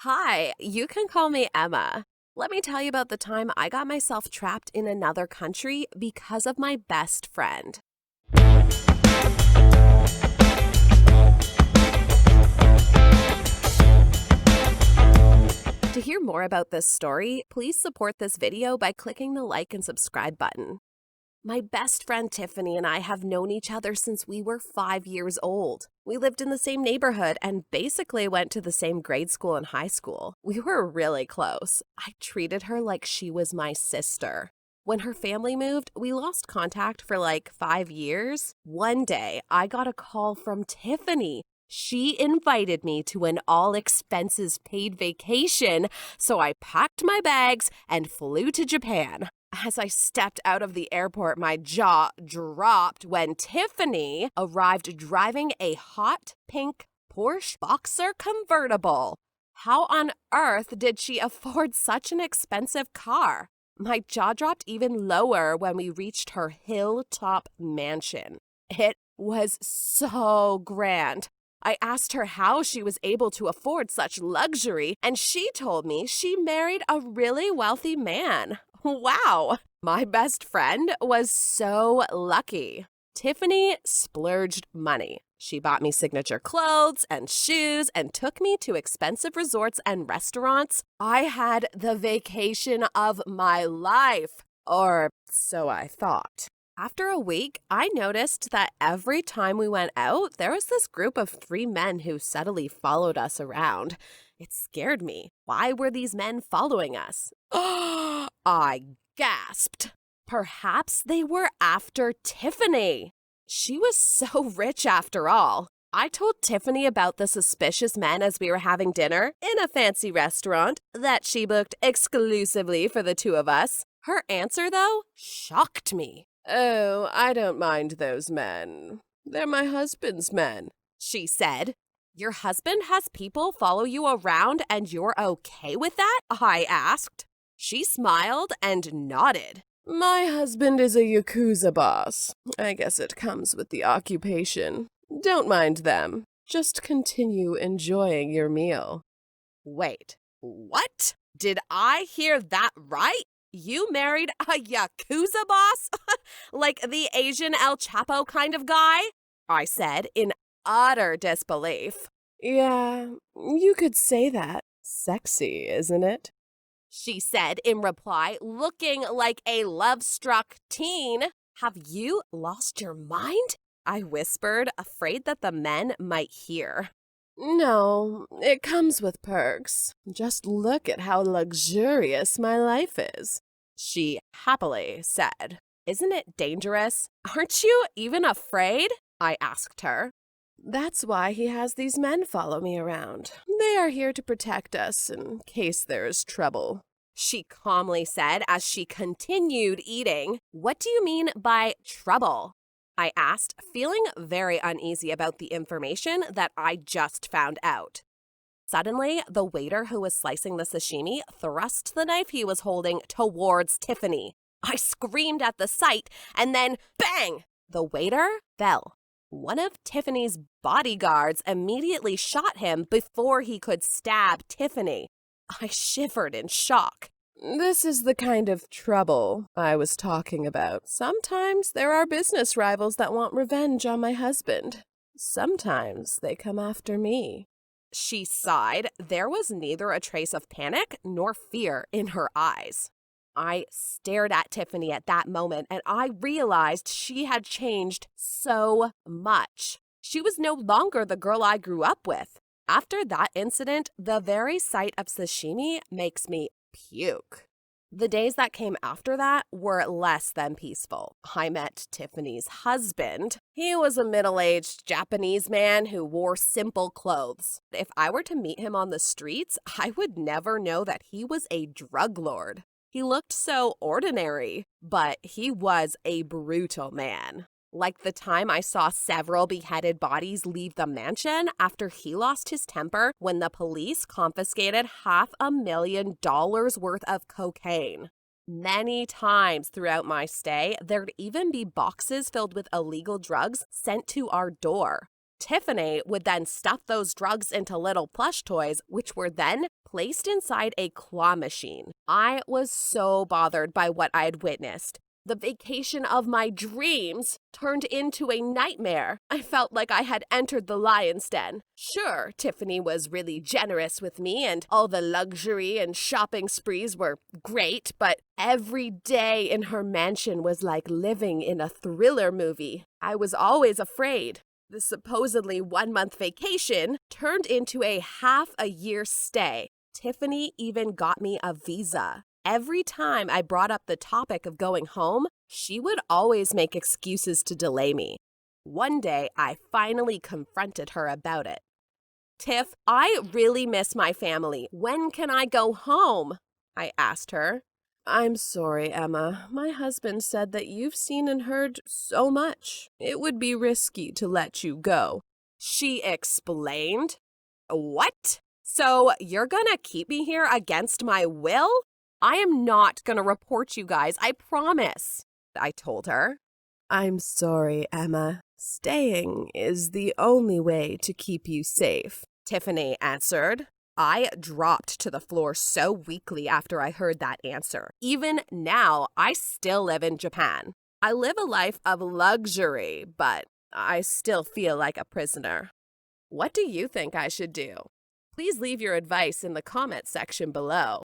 Hi, you can call me Emma. Let me tell you about the time I got myself trapped in another country because of my best friend. To hear more about this story, please support this video by clicking the like and subscribe button. My best friend Tiffany and I have known each other since we were 5 years old. We lived in the same neighborhood and basically went to the same grade school and high school. We were really close. I treated her like she was my sister. When her family moved, we lost contact for like 5 years. One day, I got a call from Tiffany. She invited me to an all-expenses-paid vacation, so I packed my bags and flew to Japan. As I stepped out of the airport, my jaw dropped when Tiffany arrived driving a hot pink Porsche Boxster Convertible. How on earth did she afford such an expensive car? My jaw dropped even lower when we reached her hilltop mansion. It was so grand. I asked her how she was able to afford such luxury, and she told me she married a really wealthy man. Wow, my best friend was so lucky. Tiffany splurged money. She bought me signature clothes and shoes and took me to expensive resorts and restaurants. I had the vacation of my life, or so I thought. After a week, I noticed that every time we went out, there was this group of 3 men who subtly followed us around. It scared me. Why were these men following us? I gasped. Perhaps they were after Tiffany. She was so rich after all. I told Tiffany about the suspicious men as we were having dinner in a fancy restaurant that she booked exclusively for the 2 of us. Her answer, though, shocked me. "Oh, I don't mind those men. They're my husband's men," she said. "Your husband has people follow you around and you're okay with that?" I asked. She smiled and nodded. "My husband is a Yakuza boss. I guess it comes with the occupation. Don't mind them. Just continue enjoying your meal." Wait, what? Did I hear that right? You married a Yakuza boss? Like the Asian El Chapo kind of guy? I said in utter disbelief. "Yeah, you could say that. Sexy, isn't it?" she said in reply, looking like a love-struck teen. "Have you lost your mind?" I whispered, afraid that the men might hear. "No, it comes with perks. Just look at how luxurious my life is," she happily said. "Isn't it dangerous? Aren't you even afraid?" I asked her. "That's why he has these men follow me around. They are here to protect us in case there is trouble," she calmly said as she continued eating. "What do you mean by trouble?" I asked, feeling very uneasy about the information that I just found out. Suddenly, the waiter who was slicing the sashimi thrust the knife he was holding towards Tiffany. I screamed at the sight, and then, bang! The waiter fell. One of Tiffany's bodyguards immediately shot him before he could stab Tiffany. I shivered in shock. "This is the kind of trouble I was talking about. Sometimes there are business rivals that want revenge on my husband. Sometimes they come after me." She sighed. There was neither a trace of panic nor fear in her eyes. I stared at Tiffany at that moment, and I realized she had changed so much. She was no longer the girl I grew up with. After that incident, the very sight of sashimi makes me puke. The days that came after that were less than peaceful. I met Tiffany's husband. He was a middle-aged Japanese man who wore simple clothes. If I were to meet him on the streets, I would never know that he was a drug lord. He looked so ordinary, but he was a brutal man. Like the time I saw several beheaded bodies leave the mansion after he lost his temper when the police confiscated $500,000 worth of cocaine. Many times throughout my stay, there'd even be boxes filled with illegal drugs sent to our door. Tiffany would then stuff those drugs into little plush toys, which were then placed inside a claw machine. I was so bothered by what I had witnessed. The vacation of my dreams turned into a nightmare. I felt like I had entered the lion's den. Sure, Tiffany was really generous with me, and all the luxury and shopping sprees were great, but every day in her mansion was like living in a thriller movie. I was always afraid. The supposedly 1-month vacation turned into a half-a-year stay. Tiffany even got me a visa. Every time I brought up the topic of going home, she would always make excuses to delay me. One day, I finally confronted her about it. Tiff, I really miss my family. When can I go home? I asked her. I'm sorry, Emma. My husband said that you've seen and heard so much. It would be risky to let you go. She explained. What? So you're gonna keep me here against my will? I am not gonna report you guys, I promise, I told her. I'm sorry, Emma. Staying is the only way to keep you safe, Tiffany answered. I dropped to the floor so weakly after I heard that answer. Even now, I still live in Japan. I live a life of luxury, but I still feel like a prisoner. What do you think I should do? Please leave your advice in the comment section below.